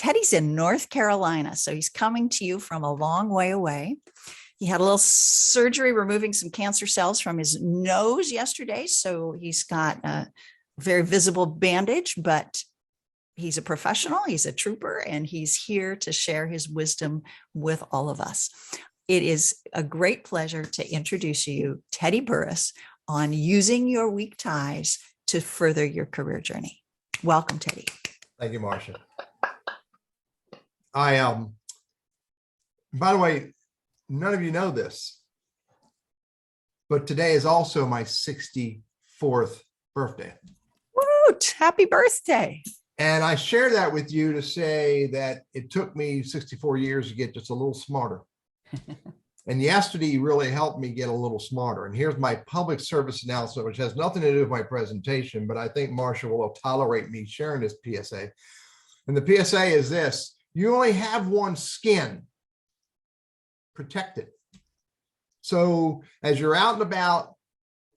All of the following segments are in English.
Teddy's in North Carolina, so he's coming to you from a long way away. He had a little surgery removing some cancer cells from his nose yesterday, so he's got a very visible bandage, but he's a professional, he's a trooper, and he's here to share his wisdom with all of us. It is a great pleasure to introduce you, Teddy Burris, on using your weak ties to further your career journey. Welcome, Teddy. Thank you, Marcia. By the way, none of you know this, but today is also my 64th birthday. Woot! Happy birthday. And I share that with you to say that it took me 64 years to get just a little smarter. And yesterday really helped me get a little smarter. And here's my public service announcement, which has nothing to do with my presentation, but I think Marcia will tolerate me sharing this PSA. And the PSA is this: you only have one skin. Protect it. So as you're out and about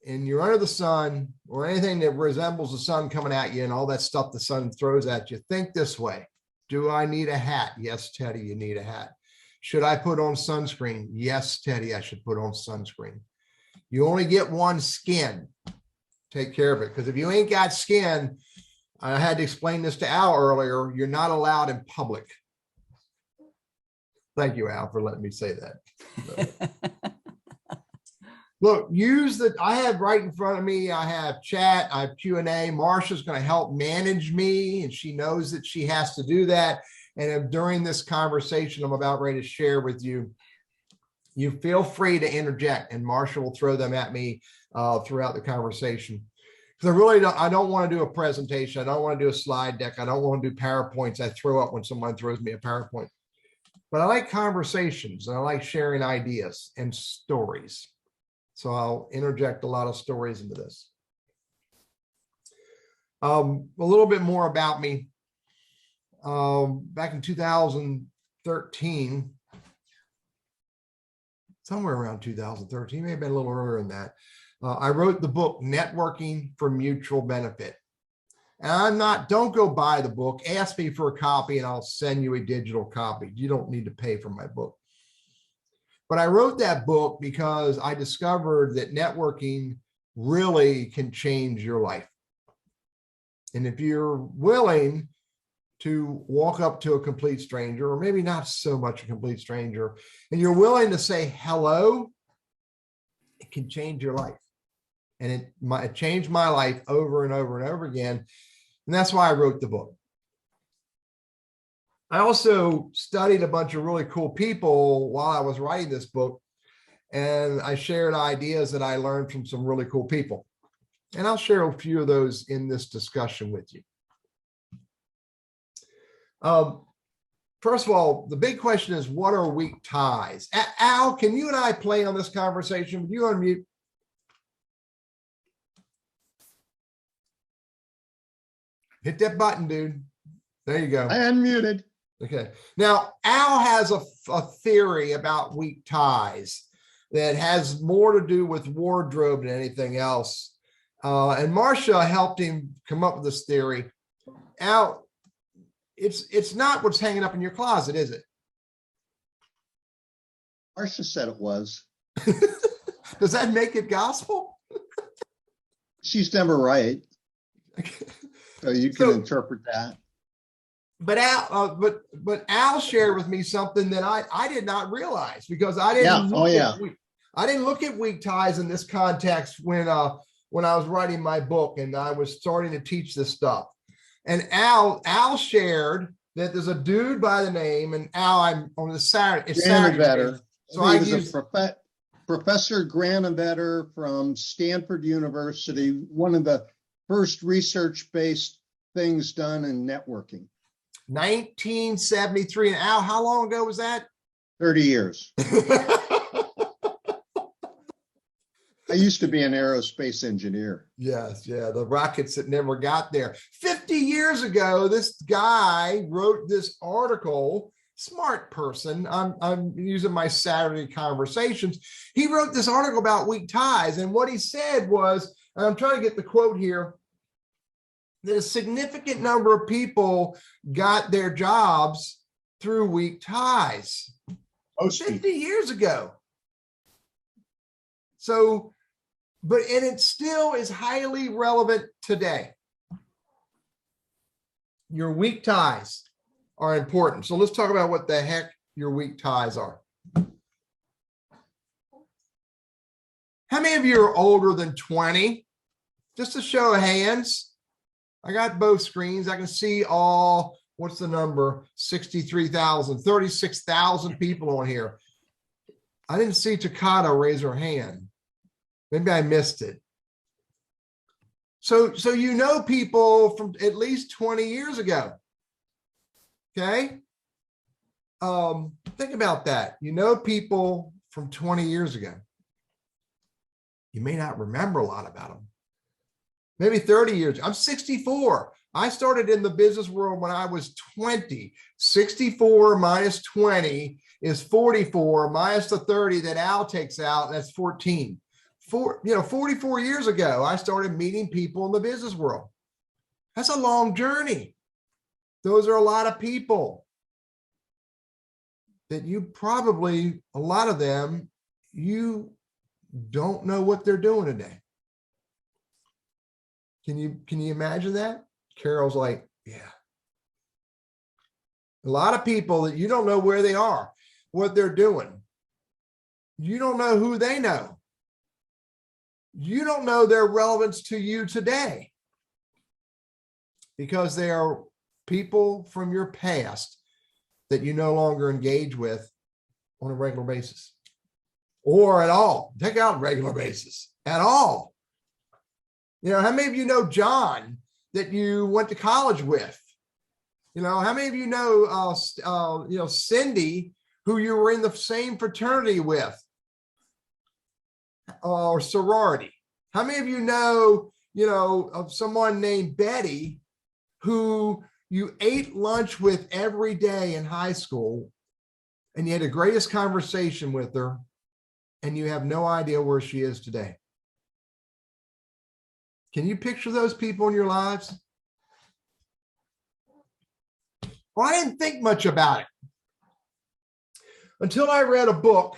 and you're under the sun or anything that resembles the sun coming at you and all that stuff the sun throws at you, think this way. Do I need a hat? Yes, Teddy, you need a hat. Should I put on sunscreen? Yes, Teddy, I should put on sunscreen. You only get one skin. Take care of it. Because if you ain't got skin, I had to explain this to Al earlier, you're not allowed in public. Thank you, Al, for letting me say that. Look, I have right in front of me, I have chat, I have Q&A. Marcia's going to help manage me, and she knows that she has to do that. And if during this conversation I'm about ready to share with you, you feel free to interject, and Marcia will throw them at me throughout the conversation. Because I don't want to do a presentation. I don't want to do a slide deck. I don't want to do PowerPoints. I throw up when someone throws me a PowerPoint. But I like conversations, and I like sharing ideas and stories. So I'll interject a lot of stories into this. A little bit more about me. Back in 2013, somewhere around 2013, may have been a little earlier than that, I wrote the book, Networking for Mutual Benefit. And don't go buy the book. Ask me for a copy and I'll send you a digital copy. You don't need to pay for my book. But I wrote that book because I discovered that networking really can change your life. And if you're willing to walk up to a complete stranger, or maybe not so much a complete stranger, and you're willing to say hello, it can change your life. And it changed my life over and over and over again. And that's why I wrote the book. I also studied a bunch of really cool people while I was writing this book, and I shared ideas that I learned from some really cool people. And I'll share a few of those in this discussion with you. First of all, the big question is, what are weak ties? Al, can you and I play on this conversation? Would you unmute? Hit that button, dude. There you go. I unmuted. Okay. Now, Al has a theory about weak ties that has more to do with wardrobe than anything else. And Marcia helped him come up with this theory. Al, it's not what's hanging up in your closet, is it? Marcia said it was. Does that make it gospel? She's never right. So you can interpret that. But Al, but Al shared with me something that I did not realize, because I didn't. I didn't look at weak ties in this context when I was writing my book and I was starting to teach this stuff. And Al shared that there's a dude by the name, and Al, I'm on the Saturday. It's Saturday. So I use Professor Granovetter from Stanford University, one of the first research-based things done in networking. 1973. And Al, how long ago was that? 30 years. I used to be an aerospace engineer. Yes, yeah, the rockets that never got there. 50 years ago, this guy wrote this article. Smart person. I'm using my Saturday conversations. He wrote this article about weak ties, and what he said was, and I'm trying to get the quote here. that a significant number of people got their jobs through weak ties 50 years ago. So, and it still is highly relevant today. Your weak ties are important. So let's talk about what the heck your weak ties are. How many of you are older than 20? Just a show of hands. I got both screens. I can see all, what's the number? 63,000, 36,000 people on here. I didn't see Takata raise her hand. Maybe I missed it. So you know people from at least 20 years ago. Okay. Think about that. You know people from 20 years ago. You may not remember a lot about them. Maybe 30 years. I'm 64. I started in the business world when I was 20. 64 minus 20 is 44 minus the 30 that Al takes out. That's 14. 44 years ago, I started meeting people in the business world. That's a long journey. Those are a lot of people that you probably, a lot of them, you don't know what they're doing today. Can you imagine that? Carol's like, yeah. A lot of people that you don't know where they are, what they're doing. You don't know who they know. You don't know their relevance to you today because they are people from your past that you no longer engage with on a regular basis or at all. Take out regular basis at all. You know, how many of you know John that you went to college with? You know, how many of you know, Cindy, who you were in the same fraternity with or sorority? How many of you know, of someone named Betty who you ate lunch with every day in high school and you had the greatest conversation with her and you have no idea where she is today? Can you picture those people in your lives? Well, I didn't think much about it until I read a book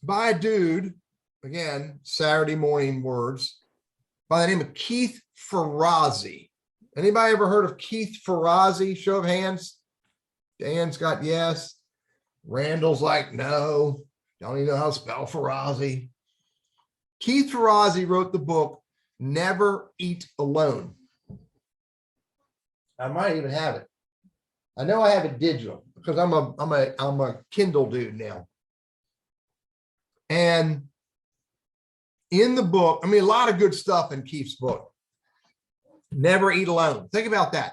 by a dude, again, Saturday morning words, by the name of Keith Ferrazzi. Anybody ever heard of Keith Ferrazzi? Show of hands. Dan's got yes. Randall's like, no. Don't even know how to spell Ferrazzi. Keith Ferrazzi wrote the book, Never Eat Alone. I might even have it. I know I have it digital because I'm a Kindle dude now. And in the book, I mean, a lot of good stuff in Keith's book. Never eat alone. Think about that.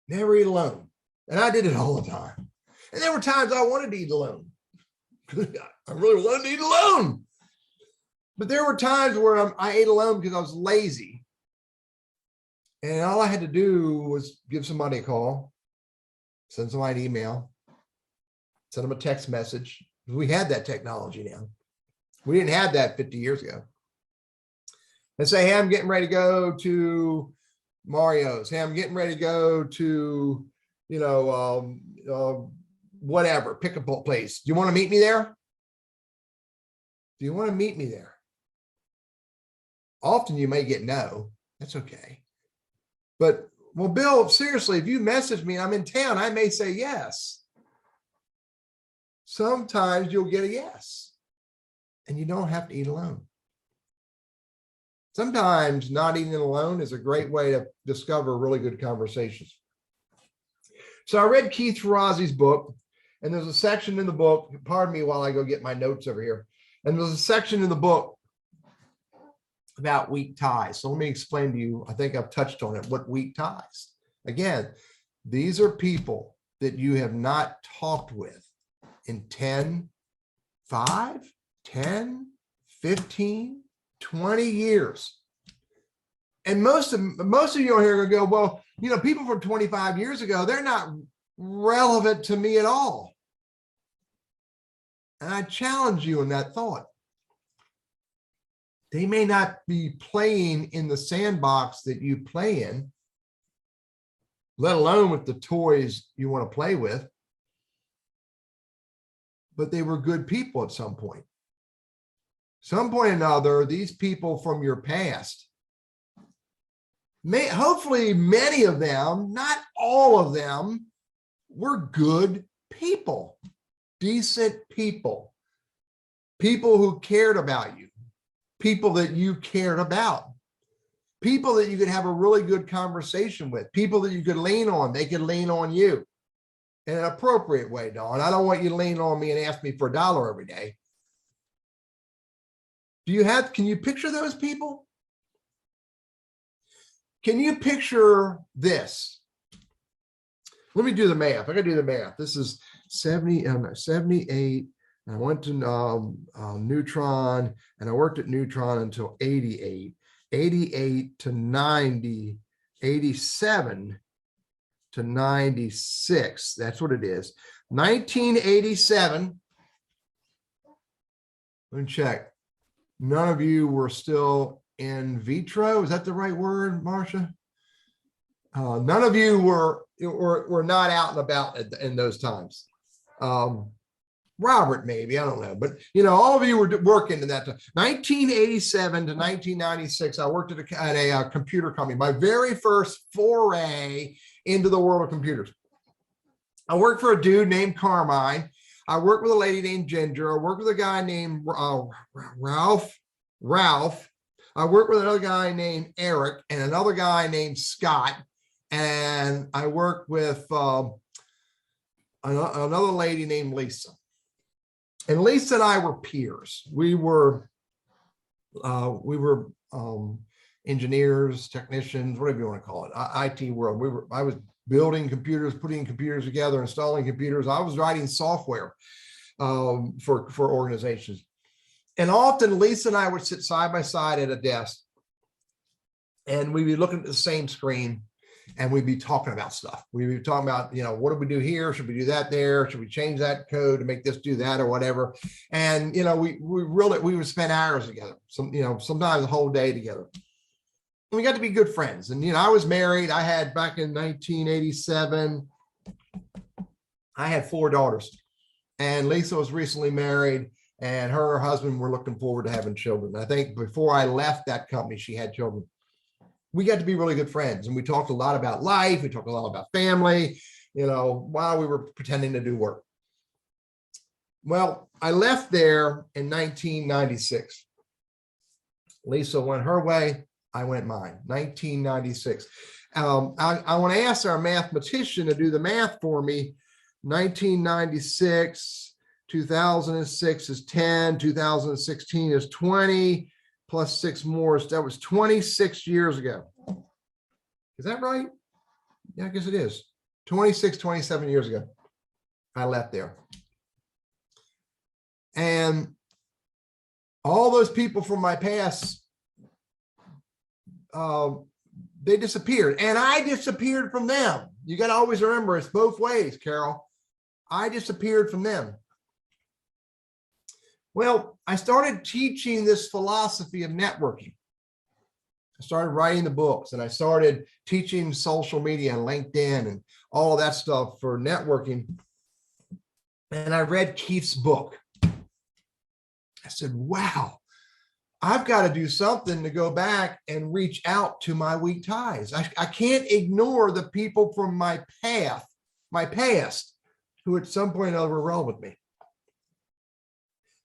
Never eat alone. And I did it all the time. And there were times I wanted to eat alone. I really wanted to eat alone. But there were times where I ate alone because I was lazy. And all I had to do was give somebody a call, send somebody an email, send them a text message. We had that technology now. We didn't have that 50 years ago. And say, hey, I'm getting ready to go to Mario's. Hey, I'm getting ready to go to, whatever, pick a place. Do you want to meet me there? Do you want to meet me there? Often you may get no. That's okay. But, well, Bill, seriously, if you message me and I'm in town, I may say yes. Sometimes you'll get a yes. And you don't have to eat alone. Sometimes not eating alone is a great way to discover really good conversations. So I read Keith Ferrazzi's book, and there's a section in the book, pardon me while I go get my notes over here. And there's a section in the book about weak ties. So let me explain to you, I think I've touched on it, what weak ties. Again, these are people that you have not talked with in 5, 10, 15, 20 years. And most of you are here going to go, well, people from 25 years ago, they're not relevant to me at all. And I challenge you in that thought. They may not be playing in the sandbox that you play in, let alone with the toys you want to play with. But they were good people at some point. Some point or another, these people from your past, hopefully many of them, not all of them, were good people, decent people, people who cared about you, people that you cared about, people that you could have a really good conversation with, people that you could lean on. They could lean on you in an appropriate way, Dawn. I don't want you to lean on me and ask me for $1 every day. Can you picture those people? Can you picture this? Let me do the math. I got to do the math. This is 78. And I went to Neutron, and I worked at Neutron until 88. 88 to 90, 87 to 96. That's what it is. 1987. Let me check. None of you were still in vitro. Is that the right word, Marcia? None of you were not out and about in those times. Robert, maybe, I don't know, but all of you were working in that time. 1987 to 1996, I worked at a computer company. My very first foray into the world of computers. I worked for a dude named Carmine. I worked with a lady named Ginger. I worked with a guy named Ralph. I worked with another guy named Eric and another guy named Scott. And I worked with another lady named Lisa. And Lisa and I were peers. We were engineers, technicians, whatever you want to call it, IT world. I was building computers, putting computers together, installing computers. I was writing software for organizations. And often Lisa and I would sit side by side at a desk, and we'd be looking at the same screen, and we'd be talking about stuff. We'd be talking about, what do we do here? Should we do that there? Should we change that code to make this do that or whatever? And, we would spend hours together, sometimes the whole day together. And we got to be good friends. And, I was married. I had, back in 1987, I had 4 daughters, and Lisa was recently married, and her and her husband were looking forward to having children. I think before I left that company, she had children. We got to be really good friends, and we talked a lot about life. We talked a lot about family, while we were pretending to do work. Well, I left there in 1996. Lisa went her way. I went mine. 1996. I want to ask our mathematician to do the math for me. 1996, 2006 is 10, 2016 is 20. Plus 6 more. That was 26 years ago. Is that right? Yeah, I guess it is. 26, 27 years ago, I left there. And all those people from my past, they disappeared. And I disappeared from them. You got to always remember, it's both ways, Carol. I disappeared from them. Well, I started teaching this philosophy of networking. I started writing the books, and I started teaching social media and LinkedIn and all of that stuff for networking. And I read Keith's book. I said, wow, I've got to do something to go back and reach out to my weak ties. I can't ignore the people from my past, who at some point or other were relevant with me.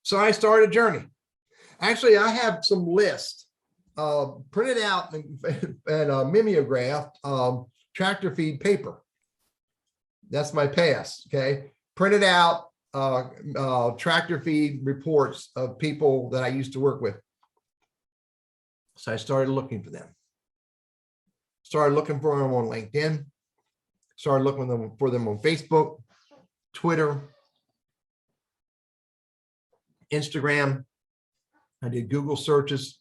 So I started a journey. Actually, I have some lists printed out and mimeographed tractor feed paper. That's my past, okay? Printed out tractor feed reports of people that I used to work with. So I started looking for them. Started looking for them on LinkedIn. Started looking for them on Facebook, Twitter, Instagram. I did Google searches.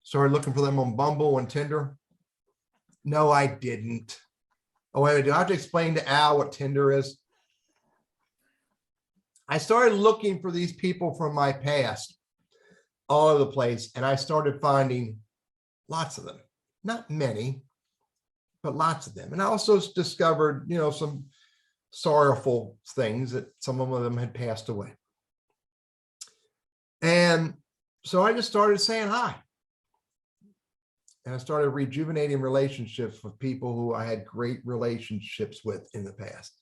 Started looking for them on Bumble and Tinder. No, I didn't. Oh, wait, do I have to explain to Al what Tinder is? I started looking for these people from my past all over the place. And I started finding lots of them, not many, but lots of them. And I also discovered, some sorrowful things that some of them had passed away. And so I just started saying hi. And I started rejuvenating relationships with people who I had great relationships with in the past.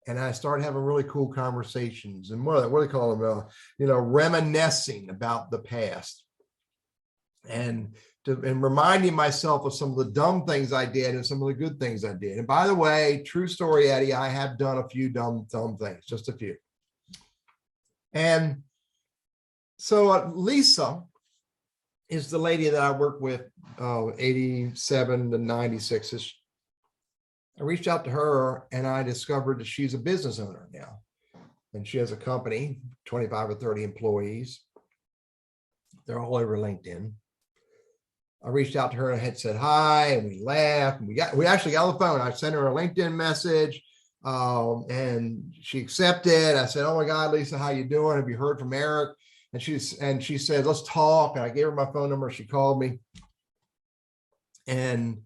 And I started having really cool conversations and what do they call them? Reminiscing about the past. And reminding myself of some of the dumb things I did and some of the good things I did. And by the way, true story, Eddie, I have done a few dumb things, just a few. And so Lisa is the lady that I work with, 87 to 96. I reached out to her and I discovered that she's a business owner now. And she has a company, 25 or 30 employees. They're all over LinkedIn. I reached out to her and I had said hi, and we laughed, and we actually got on the phone. I sent her a LinkedIn message, and she accepted. I said, "Oh my God, Lisa, how you doing? Have you heard from Eric?" And she said, "Let's talk." And I gave her my phone number. She called me, and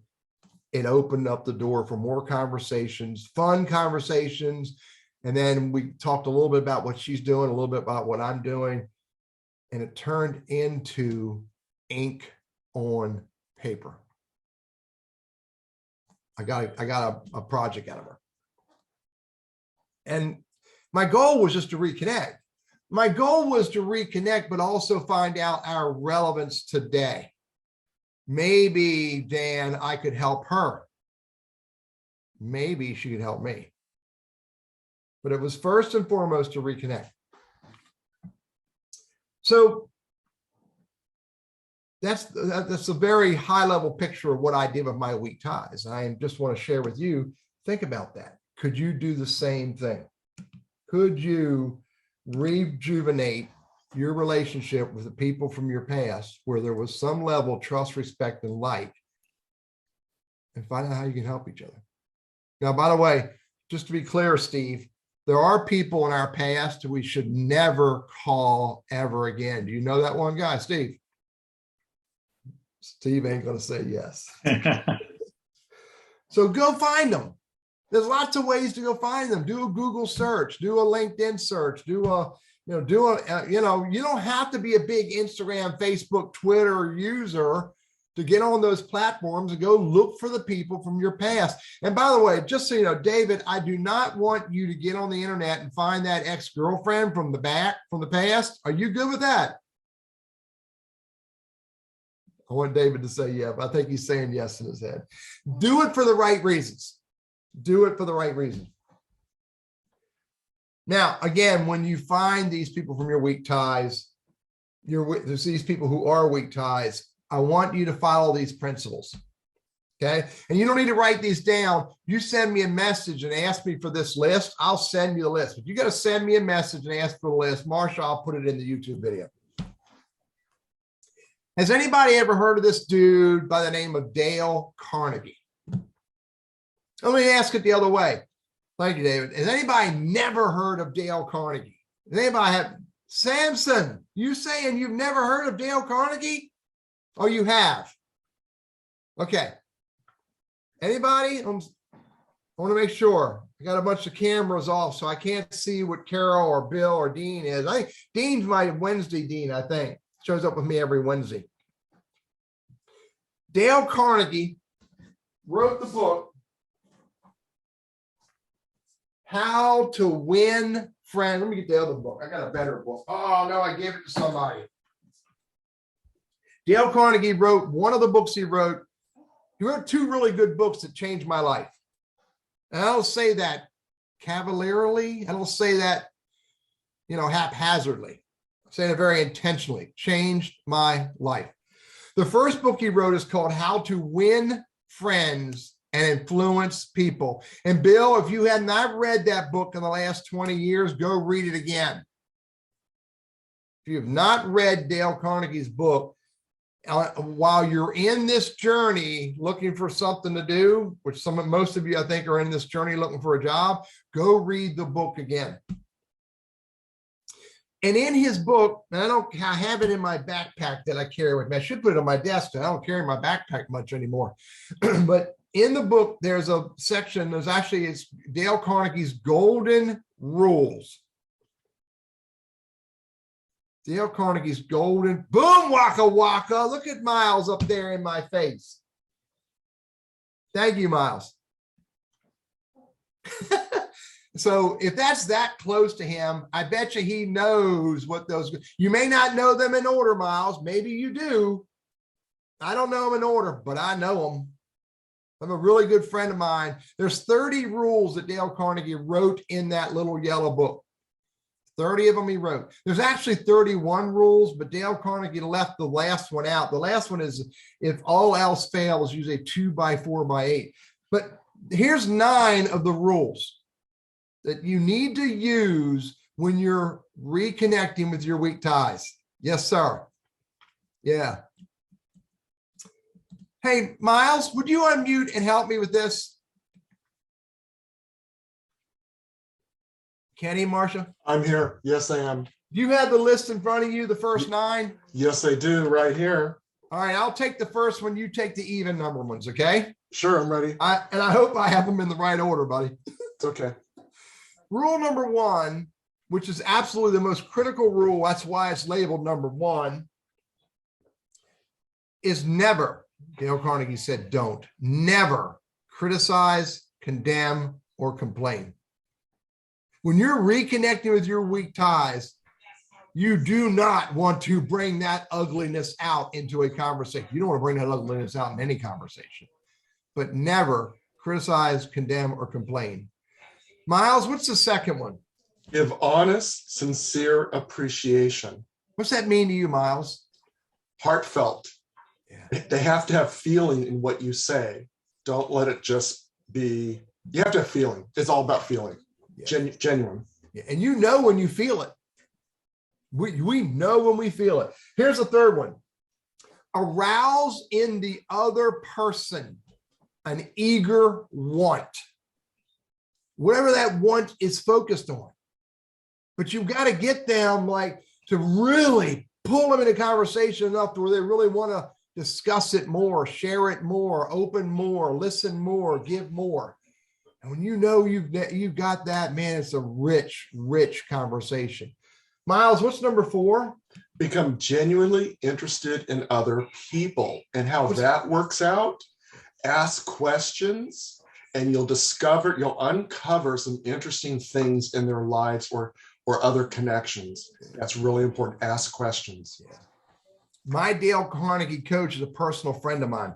it opened up the door for more conversations, fun conversations. And then we talked a little bit about what she's doing, a little bit about what I'm doing, and it turned into ink on paper. I got a project out of her. And my goal was just to reconnect. My goal was to reconnect, but also find out our relevance today. Maybe, Dan, I could help her. Maybe she could help me. But it was first and foremost to reconnect. So that's a very high level picture of what I did with my weak ties. And I just want to share with you, think about that. Could you do the same thing? Could you rejuvenate your relationship with the people from your past where there was some level of trust, respect, and like, and find out how you can help each other? Now, by the way, just to be clear, Steve, there are people in our past we should never call ever again. Do you know that one guy, Steve? Steve ain't going to say yes. So go find them. There's lots of ways to go find them. Do a Google search, do a LinkedIn search, you don't have to be a big Instagram, Facebook, Twitter user to get on those platforms and go look for the people from your past. And by the way, just so you know, David, I do not want you to get on the internet and find that ex-girlfriend from the past. Are you good with that? I want David to say yeah, but I think he's saying yes in his head. Do it for the right reasons. Do it for the right reasons. Now, again, when you find these people from your weak ties, there's these people who are weak ties, I want you to follow these principles. Okay. And you don't need to write these down. You send me a message and ask me for this list. I'll send you the list. But you got to send me a message and ask for the list. Marsha, I'll put it in the YouTube video. Has anybody ever heard of this dude by the name of Dale Carnegie? Let me ask it the other way. Thank you, David. Has anybody never heard of Dale Carnegie? Has anybody have? Samson, you saying you've never heard of Dale Carnegie? Oh, you have. Okay. Anybody? I want to make sure. I got a bunch of cameras off, so I can't see what Carol or Bill or Dean is. I think Dean's my Wednesday Dean, I think. Shows up with me every Wednesday. Dale Carnegie wrote the book, How to Win Friends. Let me get the other book. I got a better book. Oh, no, I gave it to somebody. Dale Carnegie wrote one of the books he wrote. He wrote two really good books that changed my life. And I don't say that cavalierly. I don't say that, haphazardly. I'm saying it very intentionally. Changed my life. The first book he wrote is called How to Win Friends and Influence People. And Bill, if you have not read that book in the last 20 years, go read it again. If you have not read Dale Carnegie's book, while you're in this journey looking for something to do, which most of you, I think, are in this journey looking for a job, go read the book again. And in his book, and I have it in my backpack that I carry with me. I should put it on my desk. I don't carry my backpack much anymore. But in the book, there's a section, it's Dale Carnegie's Golden Rules. Dale Carnegie's Golden, boom, waka waka. Look at Miles up there in my face. Thank you, Miles. So if that's that close to him, I bet you he knows what those, you may not know them in order, Miles. Maybe you do. I don't know them in order, but I know them. I'm a really good friend of mine. There's 30 rules that Dale Carnegie wrote in that little yellow book. 30 of them he wrote. There's actually 31 rules, but Dale Carnegie left the last one out. The last one is, if all else fails, use a 2x4x8. But here's 9 of the rules that you need to use when you're reconnecting with your weak ties. Yes, sir. Yeah. Hey, Miles, would you unmute and help me with this? Kenny, Marcia? I'm here. Yes, I am. Do you have the list in front of you, the first 9? Yes, I do, right here. All right, I'll take the first one. You take the even number ones, okay? Sure, I'm ready. And I hope I have them in the right order, buddy. It's okay. Rule number 1, which is absolutely the most critical rule, that's why it's labeled number 1, is never, Dale Carnegie said, don't, never criticize, condemn, or complain. When you're reconnecting with your weak ties, you do not want to bring that ugliness out into a conversation. You don't want to bring that ugliness out in any conversation, but never criticize, condemn, or complain. Miles, what's the second one? Give honest, sincere appreciation. What's that mean to you, Miles? Heartfelt. Yeah. They have to have feeling in what you say. Don't let it just be, you have to have feeling. It's all about feeling. Yeah. Genuine. Yeah. And you know when you feel it. We know when we feel it. Here's the third one. Arouse in the other person an eager want. Whatever that want is focused on. But you've got to get them to really pull them into conversation enough to where they really want to discuss it more, share it more, open more, listen more, give more. And when you know you've got that, man, it's a rich, rich conversation. Miles, what's number 4? Become genuinely interested in other people and how that works out. Ask questions and you'll uncover some interesting things in their lives or other connections. That's really important. Ask questions. Yeah. My Dale Carnegie coach is a personal friend of mine.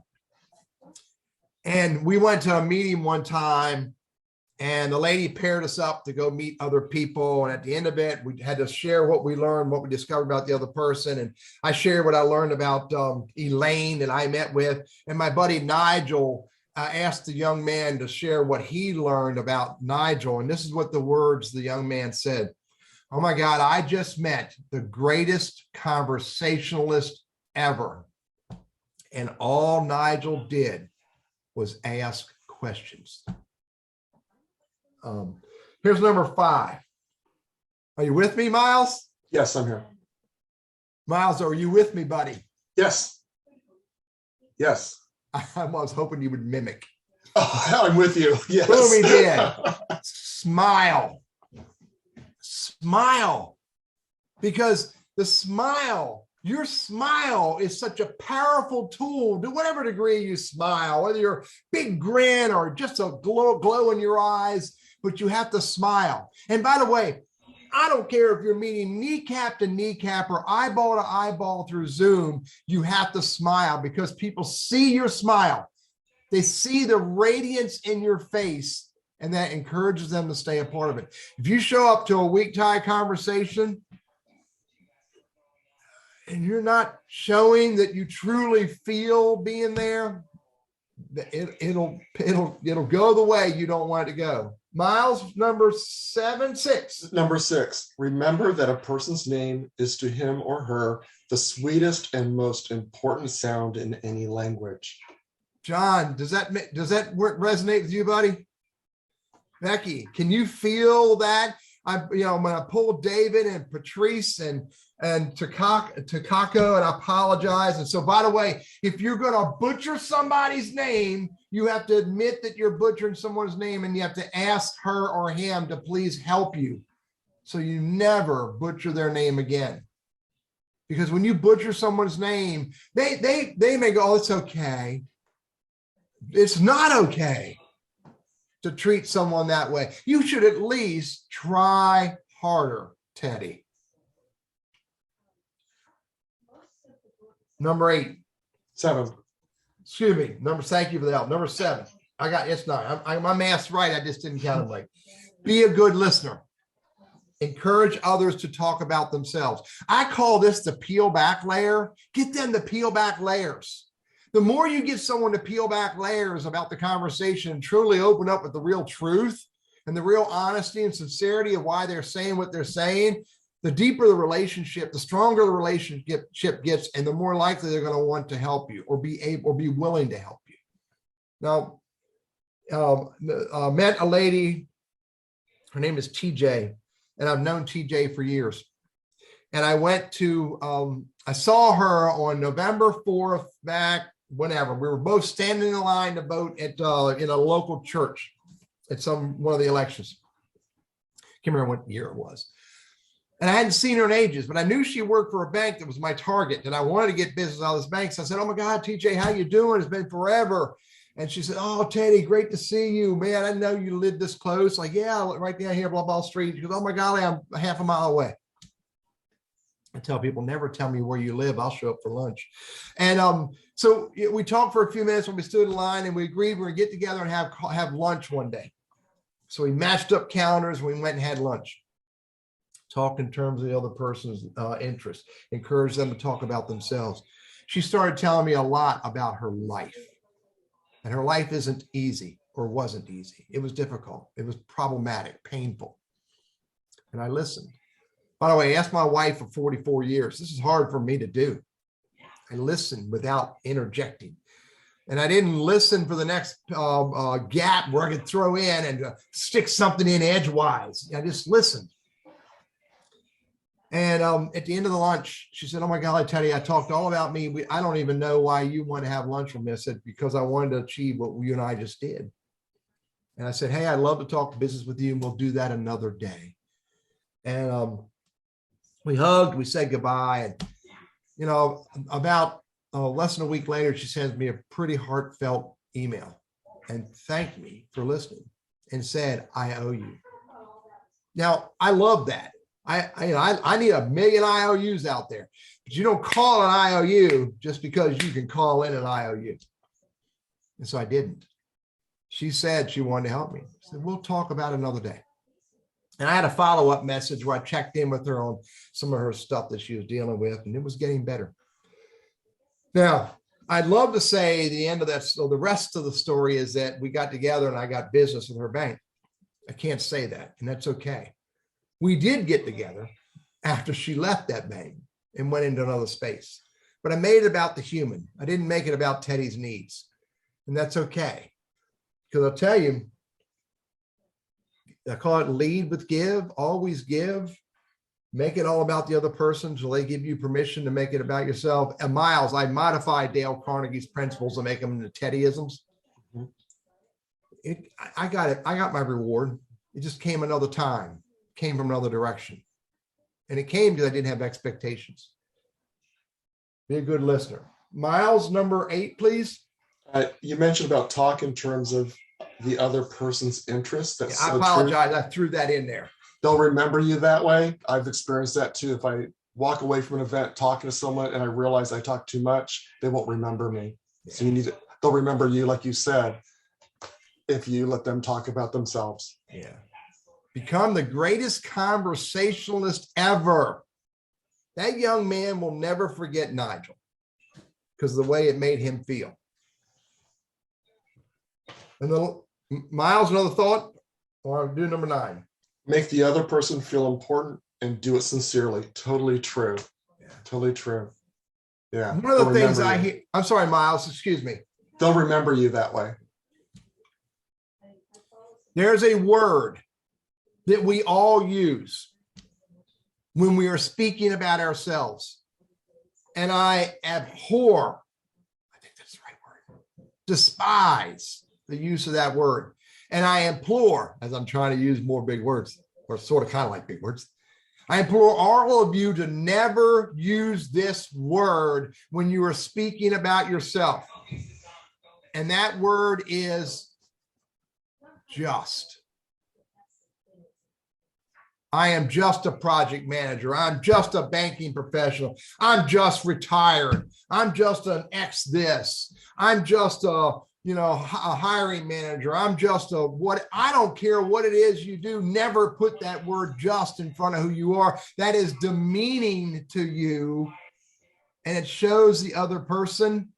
And we went to a meeting one time and the lady paired us up to go meet other people. And at the end of it, we had to share what we learned, what we discovered about the other person. And I shared what I learned about Elaine that I met with. And my buddy Nigel asked the young man to share what he learned about Nigel. And this is what the words the young man said. Oh my God, I just met the greatest conversationalist ever. And all Nigel did was ask questions. Here's number 5. Are you with me, Miles? Yes, I'm here. Miles, are you with me, buddy? Yes. Yes. I was hoping you would mimic. Oh, I'm with you. Yes. Boom, he did. Smile. Smile. Because the smile, your smile is such a powerful tool. To whatever degree you smile, whether you're a big grin or just a glow in your eyes, but you have to smile. And by the way, I don't care if you're meeting kneecap to kneecap or eyeball to eyeball through Zoom, you have to smile because people see your smile. They see the radiance in your face and that encourages them to stay a part of it. If you show up to a weak tie conversation and you're not showing that you truly feel being there, it'll go the way you don't want it to go. Miles, number 6. Number 6, remember that a person's name is to him or her the sweetest and most important sound in any language. John, does that resonate with you, buddy? Becky, can you feel that? when I pulled David and Patrice and Takako, and I apologize. And so, by the way, if you're going to butcher somebody's name, you have to admit that you're butchering someone's name, and you have to ask her or him to please help you, so you never butcher their name again. Because when you butcher someone's name, they may go, "Oh, it's okay." It's not okay to treat someone that way. You should at least try harder, Teddy. Number 8. 7. Excuse me. Thank you for the help. Number 7. It's 9. My math's right. I just didn't count them right. Be a good listener. Encourage others to talk about themselves. I call this the peel back layer. Get them to peel back layers. The more you get someone to peel back layers about the conversation and truly open up with the real truth and the real honesty and sincerity of why they're saying what they're saying, the deeper the relationship, the stronger the relationship gets, and the more likely they're going to want to help you or be willing to help you. Now, met a lady, her name is TJ, and I've known TJ for years. And I I saw her on November 4th back whenever. We were both standing in line to vote at in a local church at one of the elections. Can't remember what year it was. And I hadn't seen her in ages, but I knew she worked for a bank that was my target, and I wanted to get business out of this bank. So I said, "Oh my God, TJ, how you doing? It's been forever." And she said, "Oh, Teddy, great to see you, man. I didn't know you lived this close." Like, "Yeah, right down here, blah, blah street." She goes, "Oh my golly, I'm half a mile away." I tell people, never tell me where you live. I'll show up for lunch. And so we talked for a few minutes when we stood in line, and we agreed we're gonna get together and have lunch one day. So we matched up calendars. We went and had lunch. Talk in terms of the other person's interests. Encourage them to talk about themselves. She started telling me a lot about her life. And her life isn't easy, or wasn't easy. It was difficult. It was problematic, painful. And I listened. By the way, I asked my wife for 44 years. This is hard for me to do. I listened without interjecting. And I didn't listen for the next gap where I could throw in and stick something in edgewise. I just listened. And at the end of the lunch, she said, "Oh my God, Teddy, I talked all about me. I don't even know why you want to have lunch with me." I said, "Because I wanted to achieve what you and I just did." And I said, "Hey, I'd love to talk business with you, and we'll do that another day." And we hugged, we said goodbye. And, about less than a week later, she sends me a pretty heartfelt email and thanked me for listening and said, "I owe you." Now, I love that. I need a million IOUs out there, but you don't call an IOU just because you can call in an IOU. And so I didn't. She said she wanted to help me. I said, "We'll talk about it another day." And I had a follow-up message where I checked in with her on some of her stuff that she was dealing with, and it was getting better. Now, I'd love to say the end of that. So the rest of the story is that we got together and I got business with her bank. I can't say that, and that's okay. We did get together after she left that bank and went into another space, but I made it about the human. I didn't make it about Teddy's needs, and that's okay. Because I'll tell you, I call it lead with give, always give. Make it all about the other person until they give you permission to make it about yourself. And Miles, I modified Dale Carnegie's principles and make them into Teddyisms. I got it. I got my reward. It just came another time, came from another direction. And it came because I didn't have expectations. Be a good listener. Miles, number 8, please. You mentioned about talk in terms of the other person's interest. That's I so apologize. true. I threw that in there. They'll remember you that way. I've experienced that too. If I walk away from an event talking to someone and I realize I talk too much, they won't remember me. So you need to, they'll remember you, like you said, if you let them talk about themselves. Yeah. Become the greatest conversationalist ever. That young man will never forget Nigel because of the way it made him feel. And then Miles, another thought? Or do number 9. Make the other person feel important and do it sincerely. Totally true. Yeah. Totally true. Yeah. One of the things I hear, I'm sorry, Miles, excuse me. They'll remember you that way. There's a word that we all use when we are speaking about ourselves. And I abhor, I think that's the right word, despise the use of that word. And I implore, as I'm trying to use more big words, or sort of kind of like big words, I implore all of you to never use this word when you are speaking about yourself. And that word is just. I am just a project manager. I'm just a banking professional. I'm just retired. I'm just an ex this. I'm just a hiring manager. I'm just a what. I don't care what it is you do. Never put that word just in front of who you are. That is demeaning to you. And it shows the other person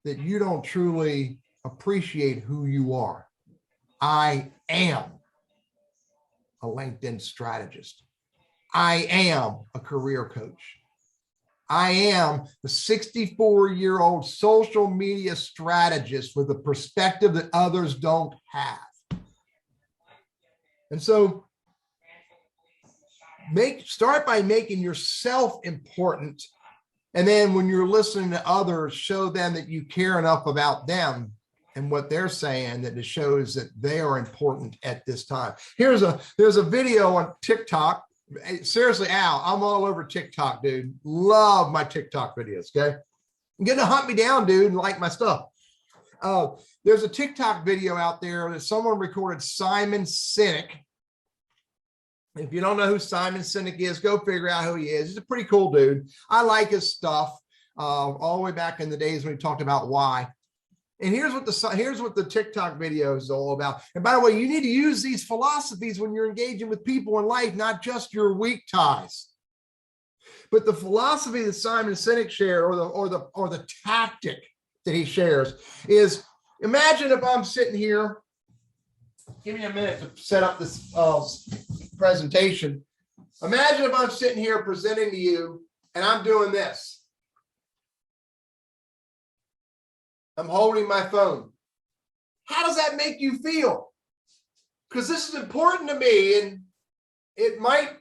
that you don't truly appreciate who you are. I am a LinkedIn strategist. I am a career coach. I am the 64-year-old social media strategist with a perspective that others don't have. And so start by making yourself important. And then when you're listening to others, show them that you care enough about them and what they're saying that it shows that they are important at this time. There's a video on TikTok. Seriously, Al, I'm all over TikTok, dude. Love my TikTok videos, okay? You're gonna hunt me down, dude, and like my stuff. There's a TikTok video out there that someone recorded Simon Sinek. If you don't know who Simon Sinek is, go figure out who he is. He's a pretty cool dude. I like his stuff all the way back in the days when he talked about why. And here's what the TikTok video is all about. And by the way, you need to use these philosophies when you're engaging with people in life, not just your weak ties. But the philosophy that Simon Sinek shared, or the tactic that he shares, is imagine if I'm sitting here. Give me a minute to set up this presentation. Imagine if I'm sitting here presenting to you, and I'm doing this. I'm holding my phone. How does that make you feel? Because this is important to me, and it might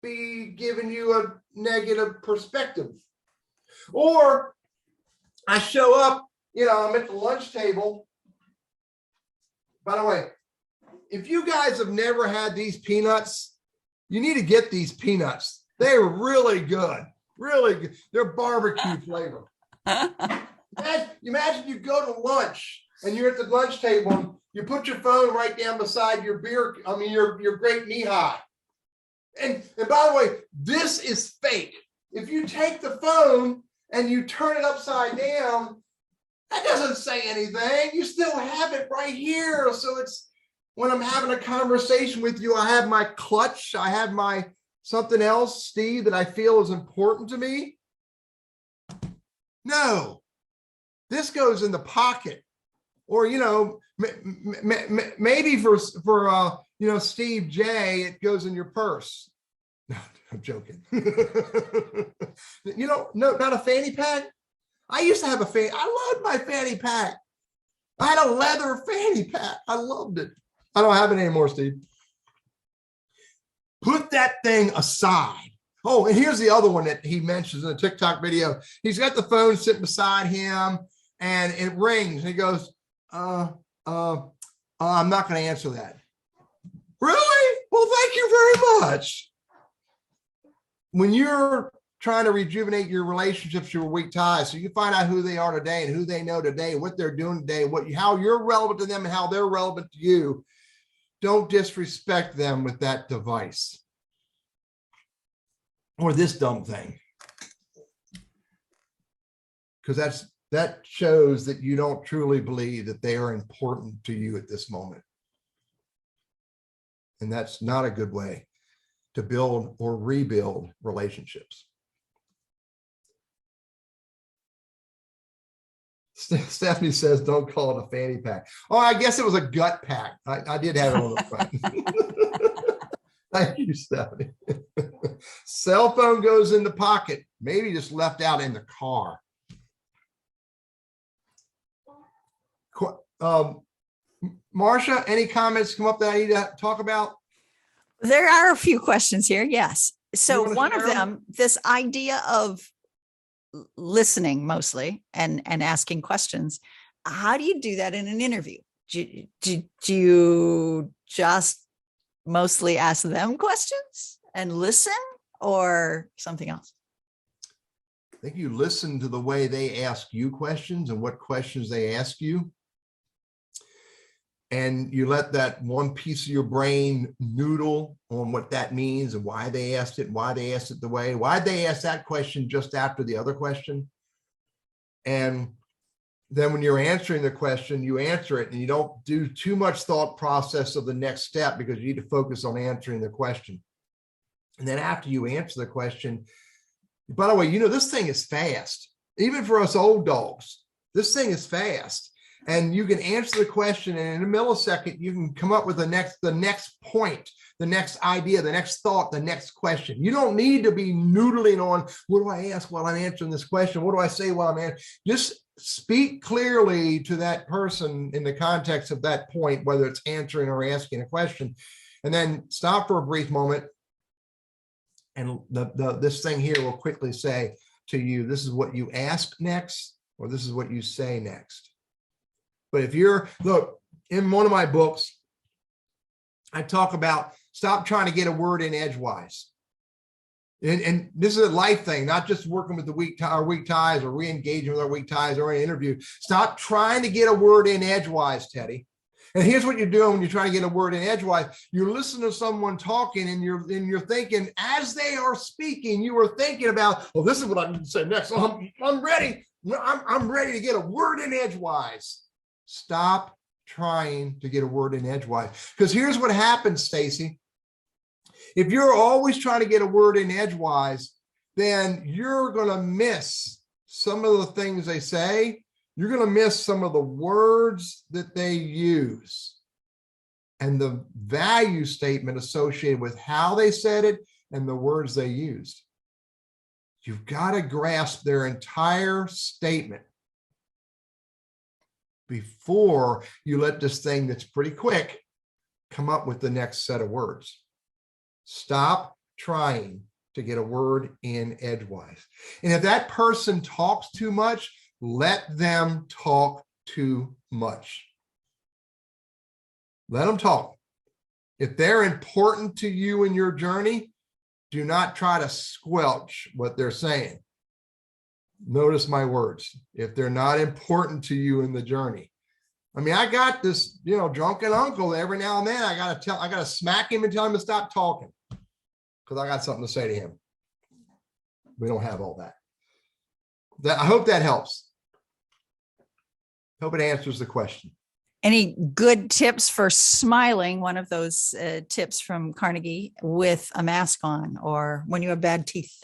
be giving you a negative perspective. Or I show up, I'm at the lunch table. By the way, if you guys have never had these peanuts, you need to get these peanuts. They're really good, really good. They're barbecue flavor. Imagine you go to lunch and you're at the lunch table and you put your phone right down beside your your grape knee-high. And by the way, this is fake. If you take the phone and you turn it upside down, that doesn't say anything. You still have it right here. So it's when I'm having a conversation with you, I have my clutch, I have my something else, Steve, that I feel is important to me. No. This goes in the pocket, or maybe for Steve J, it goes in your purse. No, I'm joking. No, not a fanny pack. I used to have I loved my fanny pack. I had a leather fanny pack. I loved it. I don't have it anymore, Steve. Put that thing aside. Oh, and here's the other one that he mentions in the TikTok video. He's got the phone sitting beside him. And it rings and he goes, I'm not going to answer that. Really? Well, thank you very much. When you're trying to rejuvenate your relationships, your weak ties, so you find out who they are today and who they know today, what they're doing today, how you're relevant to them and how they're relevant to you, don't disrespect them with that device or this dumb thing. Because that shows that you don't truly believe that they are important to you at this moment. And that's not a good way to build or rebuild relationships. Stephanie says, don't call it a fanny pack. Oh, I guess it was a gut pack. I did have it on the front. Thank you, Stephanie. Cell phone goes in the pocket, maybe just left out in the car. Marcia, any comments come up that I need to talk about? There are a few questions here. Yes. So wanna one of share 'em? them, this idea of listening mostly and asking questions. How do you do that in an interview? Do you just mostly ask them questions and listen, or something else? I think you listen to the way they ask you questions and what questions they ask you. And you let that one piece of your brain noodle on what that means and why they asked it, why they asked it the way, why they asked that question just after the other question. And then when you're answering the question, you answer it and you don't do too much thought process of the next step, because you need to focus on answering the question. And then after you answer the question, by the way, you know, this thing is fast. Even for us old dogs, this thing is fast. And you can answer the question, and in a millisecond, you can come up with the next point, the next idea, the next thought, the next question. You don't need to be noodling on, what do I ask while I'm answering this question? What do I say while I'm answering? Just speak clearly to that person in the context of that point, whether it's answering or asking a question, and then stop for a brief moment. And this thing here will quickly say to you, this is what you ask next, or this is what you say next. But if you're, look, in one of my books, I talk about stop trying to get a word in edgewise. And this is a life thing, not just working with the weak ties or re-engaging with our weak ties or an interview. Stop trying to get a word in edgewise, Teddy. And here's what you're doing when you're trying to get a word in edgewise. You're listening to someone talking, and you're thinking, as they are speaking, you are thinking about, well, this is what I'm going to say next. So I'm ready. I'm ready to get a word in edgewise. Stop trying to get a word in edgewise. Because here's what happens, Stacy. If you're always trying to get a word in edgewise, then you're going to miss some of the things they say. You're going to miss some of the words that they use and the value statement associated with how they said it and the words they used. You've got to grasp their entire statement before you let this thing that's pretty quick come up with the next set of words. Stop trying to get a word in edgewise. And if that person talks too much, let them talk too much. Let them talk. If they're important to you in your journey, do not try to squelch what they're saying. Notice my words. If they're not important to you in the journey. I mean, I got this, drunken uncle every now and then. I got to smack him and tell him to stop talking because I got something to say to him. We don't have all that. I hope that helps. Hope it answers the question. Any good tips for smiling? One of those tips from Carnegie with a mask on, or when you have bad teeth.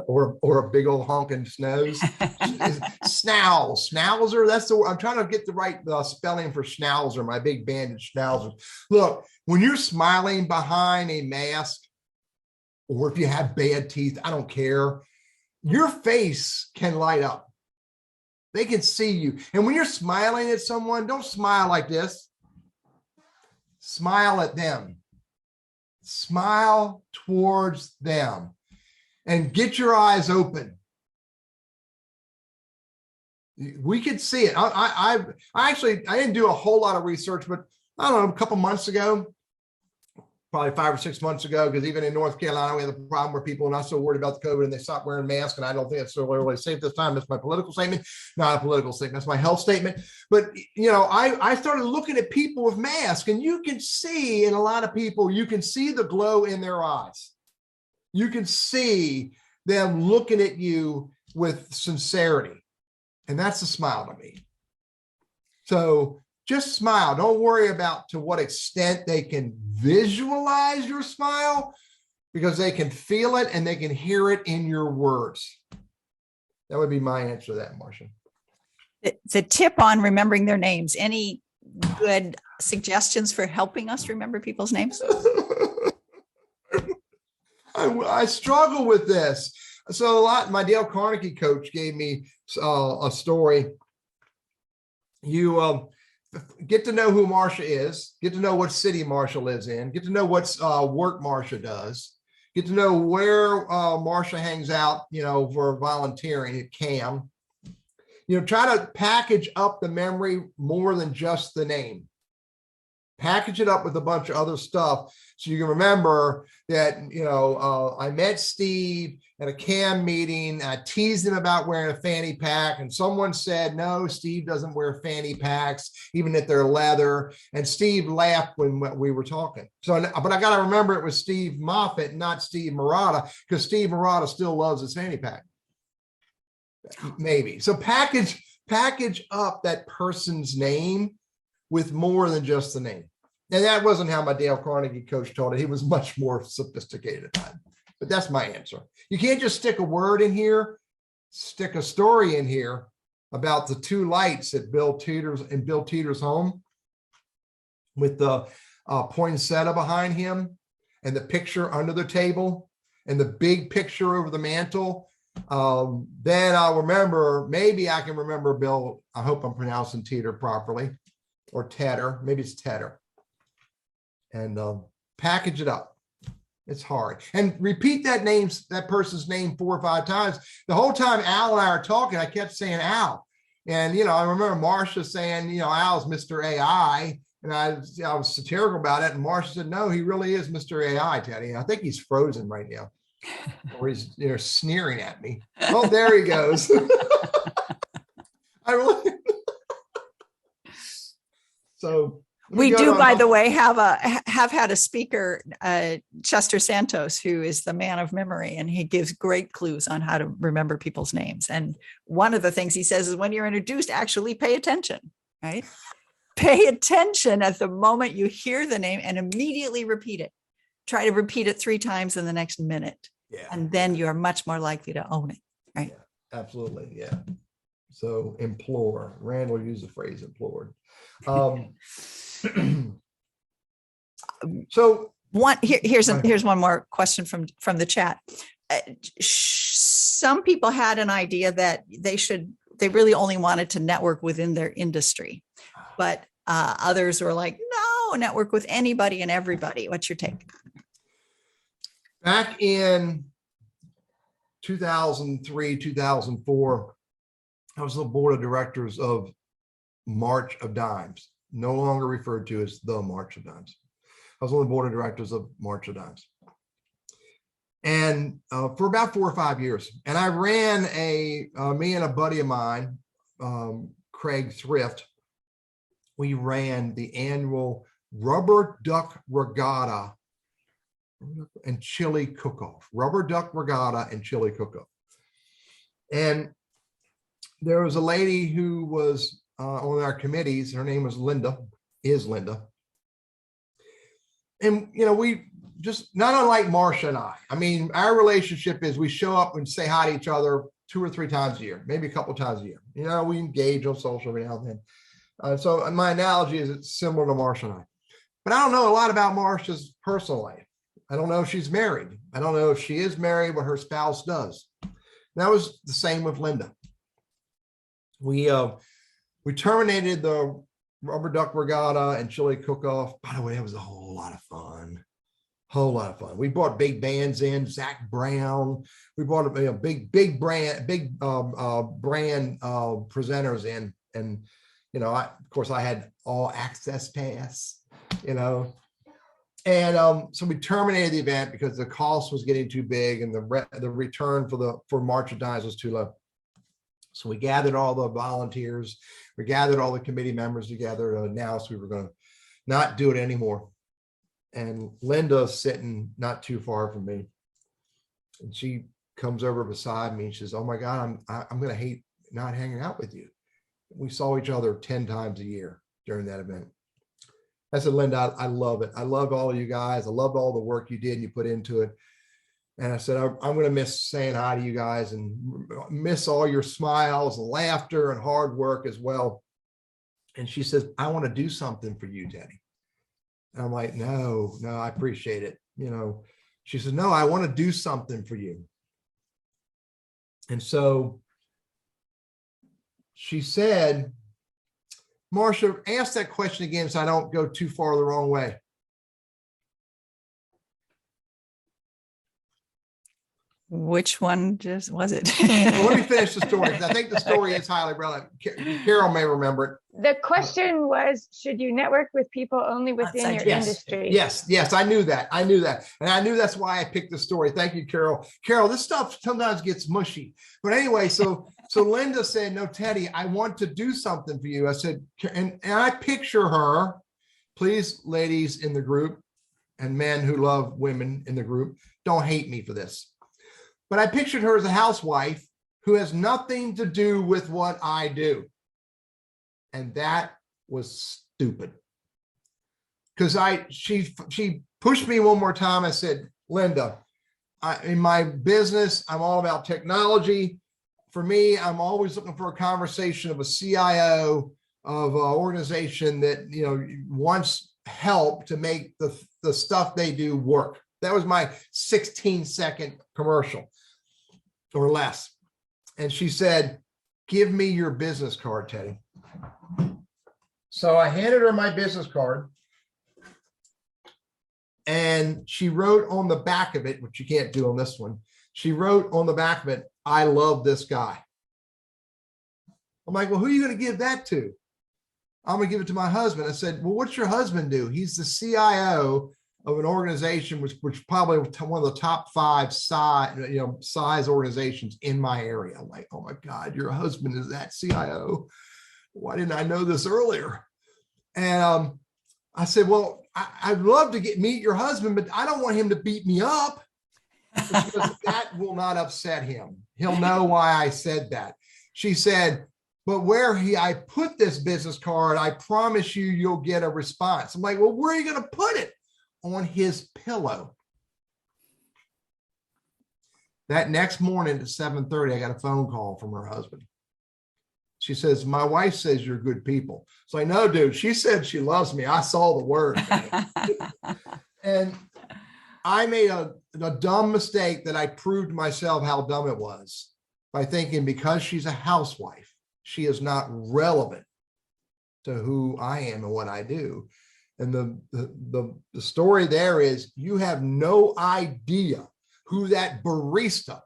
or a big old honking nose. Schnauzer. That's the word. I'm trying to get the right spelling for schnauzer, my big bandage schnauzer. Look, when you're smiling behind a mask, or if you have bad teeth, I don't care. Your face can light up. They can see you. And when you're smiling at someone, don't smile like this. Smile at them. Smile towards them. And get your eyes open. We could see it. I didn't do a whole lot of research, but I don't know, a couple months ago, probably 5 or 6 months ago, because even in North Carolina, we have a problem where people are not so worried about the COVID and they stop wearing masks. And I don't think it's so really safe this time. That's my political statement, not a political statement. That's my health statement. But, I started looking at people with masks, and you can see in a lot of people, you can see the glow in their eyes. You can see them looking at you with sincerity. And that's a smile to me. So just smile. Don't worry about to what extent they can visualize your smile, because they can feel it and they can hear it in your words. That would be my answer to that, Marcia. The tip on remembering their names. Any good suggestions for helping us remember people's names? I struggle with this. So my Dale Carnegie coach gave me a story. get to know who Marcia is, get to know what city Marcia lives in, get to know what work Marcia does, get to know where Marcia hangs out, for volunteering at CAM. Try to package up the memory more than just the name. Package it up with a bunch of other stuff so you can remember that, I met Steve at a CAM meeting. I teased him about wearing a fanny pack, and someone said, no, Steve doesn't wear fanny packs, even if they're leather. And Steve laughed when we were talking. But I got to remember it was Steve Moffat, not Steve Murata, because Steve Murata still loves his fanny pack. Maybe. So package up that person's name with more than just the name. And that wasn't how my Dale Carnegie coach told it. He was much more sophisticated at that. But that's my answer. You can't just stick a word in here, stick a story in here about the two lights at Bill Teeter's home with the poinsettia behind him and the picture under the table and the big picture over the mantle. Then I'll remember, maybe I can remember Bill. I hope I'm pronouncing Teeter properly, or Tedder. Maybe it's Tedder. And package it up. It's hard. And repeat that person's name 4 or 5 times. The whole time Al and I are talking, I kept saying Al. And, I remember Marcia saying, Al's Mr. AI. And I was satirical about it. And Marcia said, no, he really is Mr. AI, Teddy. I think he's frozen right now. Or he's sneering at me. Oh, there he goes. So we do, by the way, have had a speaker, Chester Santos, who is the man of memory, and he gives great clues on how to remember people's names. And one of the things he says is when you're introduced, actually pay attention, right? Pay attention at the moment you hear the name and immediately repeat it. Try to repeat it 3 times in the next minute. Yeah. And then you are much more likely to own it, right? Yeah, absolutely. Yeah. So implore. Randall used the phrase implored. So here's one more question from the chat. Some people had an idea that they really only wanted to network within their industry, but others were like, no, network with anybody and everybody. What's your take? Back in 2003, 2004, I was the board of directors of March of Dimes, no longer referred to as the March of Dimes. I was on the board of directors of March of Dimes. And for about 4 or 5 years. And I ran me and a buddy of mine, Craig Thrift, we ran the annual Rubber Duck Regatta and Chili Cook-Off. Rubber Duck Regatta and Chili Cook-Off. And there was a lady who was on our committees. Her name was Linda. And, we just, not unlike Marcia and I. I mean, our relationship is we show up and say hi to each other 2 or 3 times a year, maybe a couple times a year. We engage on social every now and then. So my analogy is it's similar to Marcia and I. But I don't know a lot about Marcia's personal life. I don't know if she's married. I don't know if she is married, what her spouse does. That was the same with Linda. We terminated the Rubber Duck Regatta and Chili Cook-Off. By the way, it was a whole lot of fun. We brought big bands in, Zach Brown. We brought a big brand presenters in, and of course I had all access pass. And so we terminated the event because the cost was getting too big and the return for March of Dimes was too low. So we gathered all the volunteers, we gathered all the committee members together to announce we were going to not do it anymore. And Linda's sitting not too far from me, and she comes over beside me and she says, "Oh my God, I'm going to hate not hanging out with you." We saw each other 10 times a year during that event. I said, "Linda, I love it. I love all of you guys. I love all the work you did and you put into it." And I said, I'm going to miss saying hi to you guys and miss all your smiles and laughter and hard work as well. And she says, "I want to do something for you, Teddy." And I'm like, no, I appreciate it. She said, "No, I want to do something for you." And so she said, Marcia, ask that question again so I don't go too far the wrong way. Which one just was it? Well, let me finish the story, because I think the story is highly relevant. Carol may remember it. The question was, should you network with people only within your Yes. industry? Yes, I knew that. And I knew that's why I picked the story. Thank you, Carol. Carol, this stuff sometimes gets mushy. But anyway, so Linda said, no, Teddy, I want to do something for you. I said, and I picture her, please, ladies in the group and men who love women in the group, don't hate me for this. But I pictured her as a housewife who has nothing to do with what I do. And that was stupid. Because she pushed me one more time. I said, Linda, in my business, I'm all about technology. For me, I'm always looking for a conversation of a CIO of an organization that, you know, wants help to make the stuff they do work. That was my 16-second commercial or less. And she said, give me your business card, Teddy. So I handed her my business card, and she wrote on the back of it, which you can't do on this one. She wrote on the back of it, I love this guy. I'm like, well, who are you going to give that to? I'm going to give it to my husband. I said, well, what's your husband do? He's the CIO of an organization which probably one of the top 5 size organizations in my area. I'm like, oh my God, your husband is that CIO. Why didn't I know this earlier? And I said, well, I'd love to meet your husband, but I don't want him to beat me up, because that will not upset him. He'll know why I said that. She said, but where I put this business card, I promise you'll get a response. I'm like, well, where are you going to put it? On his pillow. That next morning at 7:30, I got a phone call from her husband. She says, my wife says you're good people. So I know, dude, she said she loves me. I saw the word. And I made a dumb mistake that I proved to myself how dumb it was by thinking because she's a housewife, she is not relevant to who I am and what I do. And the story there is you have no idea who that barista,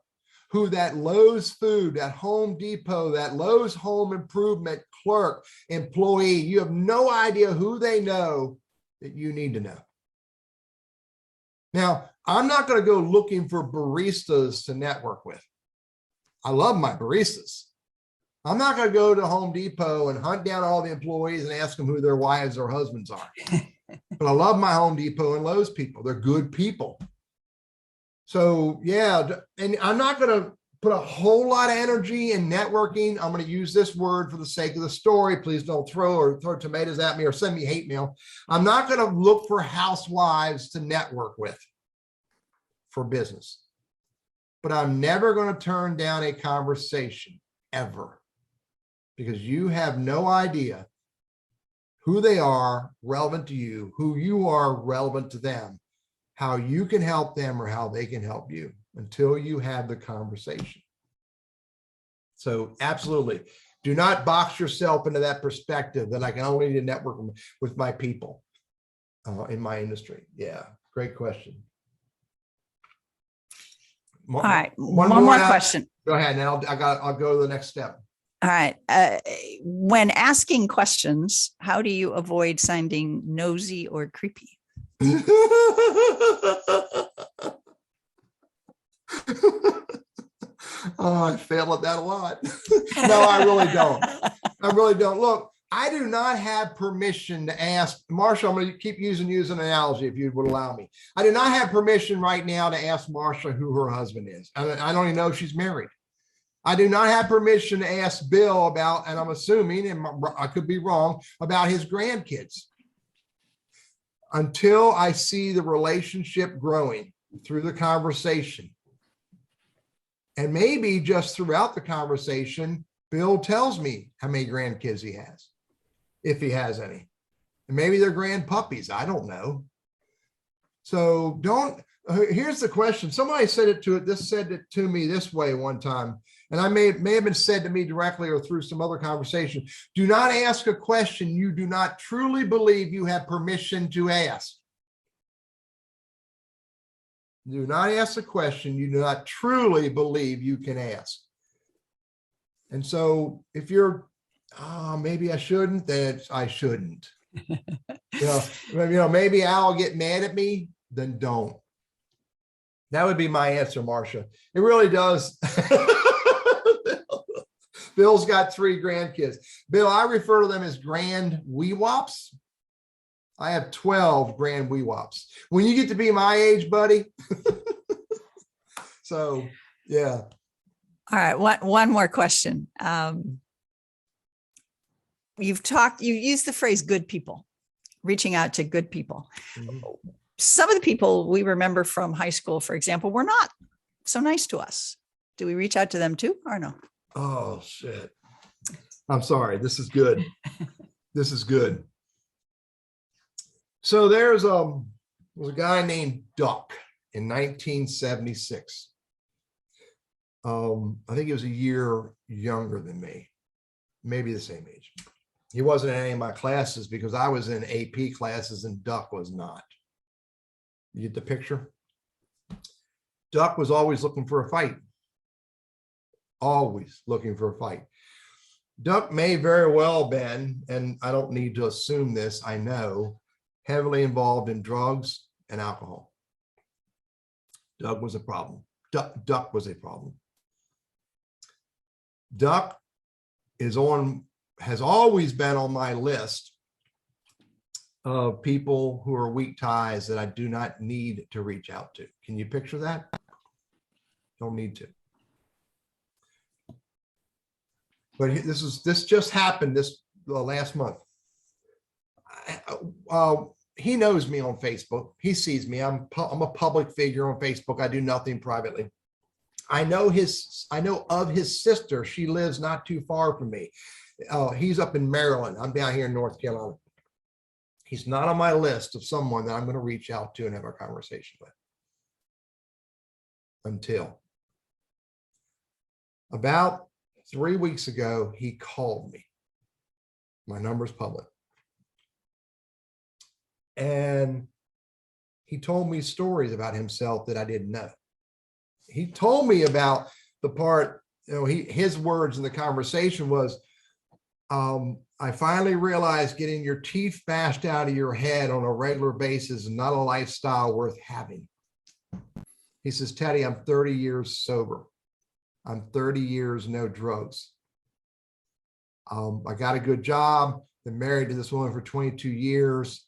who that Lowe's food, that Home Depot, that Lowe's home improvement clerk, employee, you have no idea who they know that you need to know. Now, I'm not going to go looking for baristas to network with. I love my baristas. I'm not going to go to Home Depot and hunt down all the employees and ask them who their wives or husbands are. But I love my Home Depot and Lowe's people. They're good people. So yeah, and I'm not going to put a whole lot of energy in networking. I'm going to use this word for the sake of the story. Please don't throw tomatoes at me or send me hate mail. I'm not going to look for housewives to network with for business. But I'm never going to turn down a conversation ever, because you have no idea who they are relevant to you, who you are relevant to them, how you can help them or how they can help you until you have the conversation. So absolutely, do not box yourself into that perspective that I can only network with my people in my industry. Yeah, great question. All right, one more question. Go ahead, and I'll go to the next step. All right. When asking questions, how do you avoid sounding nosy or creepy? Oh, I fail at that a lot. No, I really don't. I really don't. Look, I do not have permission to ask, Marsha, I'm going to keep using an analogy if you would allow me. I do not have permission right now to ask Marsha who her husband is. I don't even know if she's married. I do not have permission to ask Bill about, and I'm assuming, and I could be wrong, about his grandkids until I see the relationship growing through the conversation. And maybe just throughout the conversation, Bill tells me how many grandkids he has, if he has any. And maybe they're grandpuppies. I don't know. So here's the question. Somebody said it to me this way one time. and I may have been said to me directly or through some other conversation, do not ask a question you do not truly believe you have permission to ask. Do not ask a question you do not truly believe you can ask. And so if you're, maybe I shouldn't, then I shouldn't. Maybe Al will get mad at me, then don't. That would be my answer, Marcia. It really does. Bill's got 3 grandkids. Bill, I refer to them as grand wee-wops. I have 12 grand wee-wops. When you get to be my age, buddy. So, yeah. All right. One more question. You've used the phrase good people, reaching out to good people. Mhm. Some of the people we remember from high school, for example, were not so nice to us. Do we reach out to them too or no? Oh, shit. I'm sorry. This is good. This is good. So there's a guy named Duck in 1976. I think he was a year younger than me, maybe the same age. He wasn't in any of my classes because I was in AP classes and Duck was not. You get the picture? Duck was always looking for a fight. Always looking for a fight. Duck may very well been, and I don't need to assume this, I know, heavily involved in drugs and alcohol. Duck was a problem. Duck was a problem. Duck has always been on my list of people who are weak ties that I do not need to reach out to. Can you picture that? Don't need to. But this just happened this last month. He knows me on Facebook. He sees me. I'm a public figure on Facebook. I do nothing privately. I know of his sister. She lives not too far from me. He's up in Maryland. I'm down here in North Carolina. He's not on my list of someone that I'm going to reach out to and have a conversation with. Until about 3 weeks ago, he called me. My number's public. And he told me stories about himself that I didn't know. He told me about the part, his words in the conversation was, I finally realized getting your teeth bashed out of your head on a regular basis is not a lifestyle worth having. He says, Teddy, I'm 30 years sober. I'm 30 years no drugs. I got a good job. Been married to this woman for 22 years.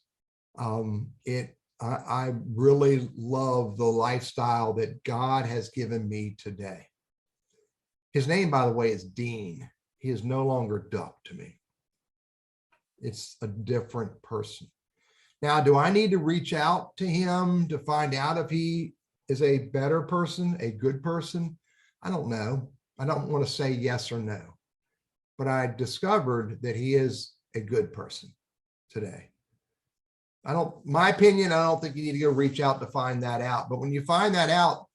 I really love the lifestyle that God has given me today. His name, by the way, is Dean. He is no longer Duck to me. It's a different person. Now, do I need to reach out to him to find out if he is a better person, a good person? I don't know. I don't want to say yes or no, but I discovered that he is a good person today. My opinion, I don't think you need to go reach out to find that out. But when you find that out,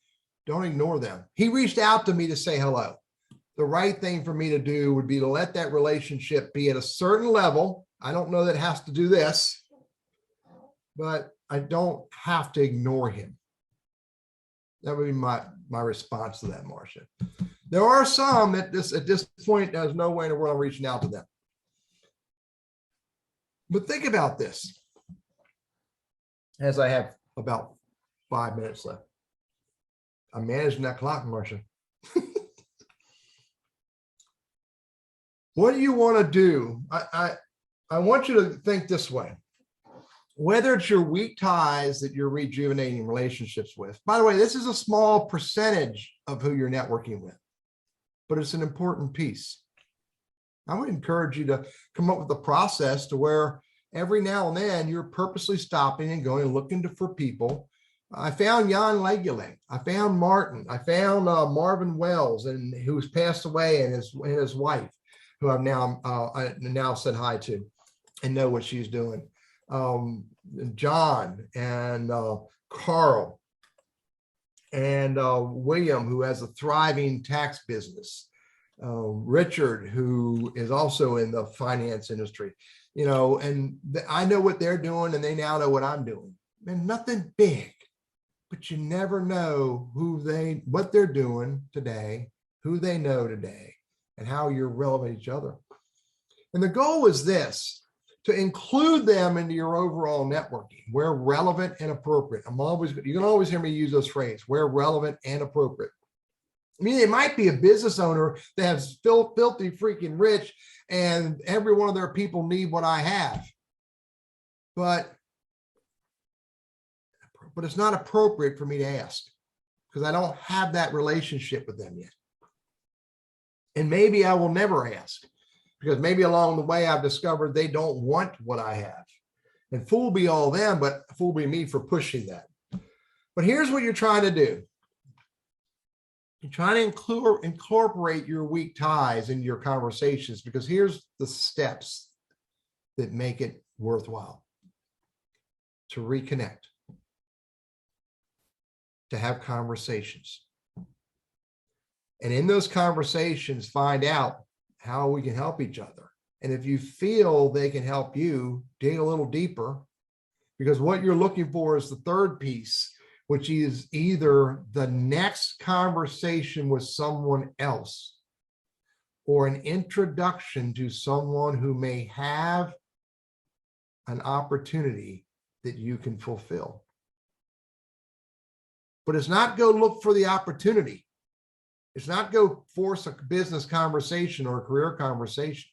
don't ignore them. He reached out to me to say hello. The right thing for me to do would be to let that relationship be at a certain level. I don't know that it has to do this, but I don't have to ignore him. That would be my response to that, Marcia. There are some at this point, there's no way in the world I'm reaching out to them. But think about this. As I have about 5 minutes left. I'm managing that clock, Marcia. What do you want to do? I want you to think this way. Whether it's your weak ties that you're rejuvenating relationships with. By the way, this is a small percentage of who you're networking with, but it's an important piece. I would encourage you to come up with a process to where every now and then you're purposely stopping and going looking for people. I found Jan Leguling. I found Martin. I found Marvin Wells, and who's passed away, and his wife, who I've now said hi to and know what she's doing. John and Carl and William, who has a thriving tax business. Richard, who is also in the finance industry, and I know what they're doing and they now know what I'm doing. And nothing big, but you never know what they're doing today, who they know today, and how you're relevant to each other. And the goal is this: to include them into your overall networking where relevant and appropriate. You can always hear me use those phrases, where relevant and appropriate. I mean, it might be a business owner that has filthy freaking rich and every one of their people need what I have. But it's not appropriate for me to ask because I don't have that relationship with them yet. And maybe I will never ask because maybe along the way I've discovered they don't want what I have. And fool be all them, but fool be me for pushing that. But here's what you're trying to do. You're trying to incorporate your weak ties into your conversations, because here's the steps that make it worthwhile: to reconnect, to have conversations. And in those conversations, find out how we can help each other. And if you feel they can help you, dig a little deeper, because what you're looking for is the third piece, which is either the next conversation with someone else or an introduction to someone who may have an opportunity that you can fulfill. But it's not go look for the opportunity. It's not go force a business conversation or a career conversation.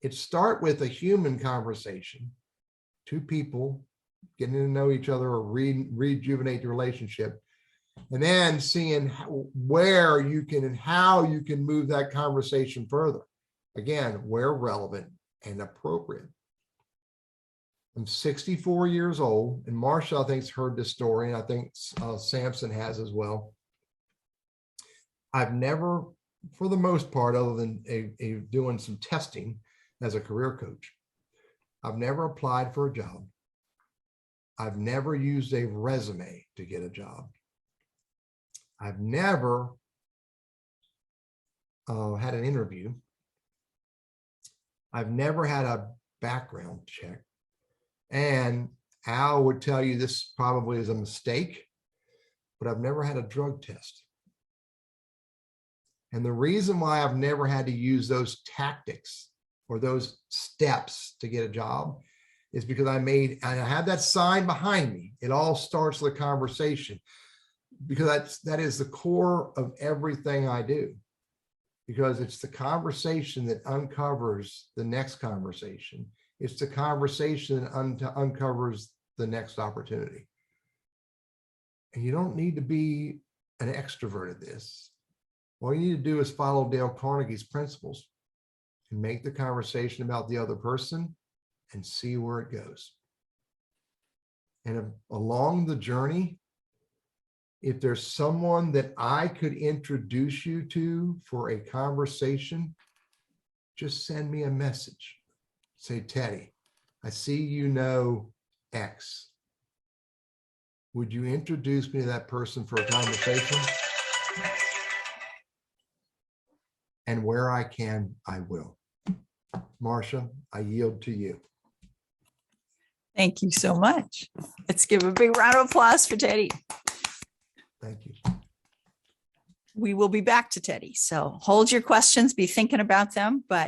It's start with a human conversation, two people getting to know each other or rejuvenate the relationship, and then seeing where you can and how you can move that conversation further. Again, where relevant and appropriate. I'm 64 years old, and Marcia, I think, has heard this story, and I think Samson has as well. I've never, for the most part, other than doing some testing as a career coach, I've never applied for a job. I've never used a resume to get a job. I've never had an interview. I've never had a background check. And Al would tell you this probably is a mistake, but I've never had a drug test. And the reason why I've never had to use those tactics or those steps to get a job is because I have that sign behind me. It all starts with a conversation, because that is the core of everything I do, because it's the conversation that uncovers the next conversation. It's the conversation that uncovers the next opportunity. And you don't need to be an extrovert at this. All you need to do is follow Dale Carnegie's principles and make the conversation about the other person and see where it goes. And along the journey, if there's someone that I could introduce you to for a conversation, just send me a message. Say, Teddy, I see you know X. Would you introduce me to that person for a conversation? And where I can, I will. Marcia, I yield to you. Thank you so much. Let's give a big round of applause for Teddy. Thank you. We will be back to Teddy. So hold your questions, be thinking about them, but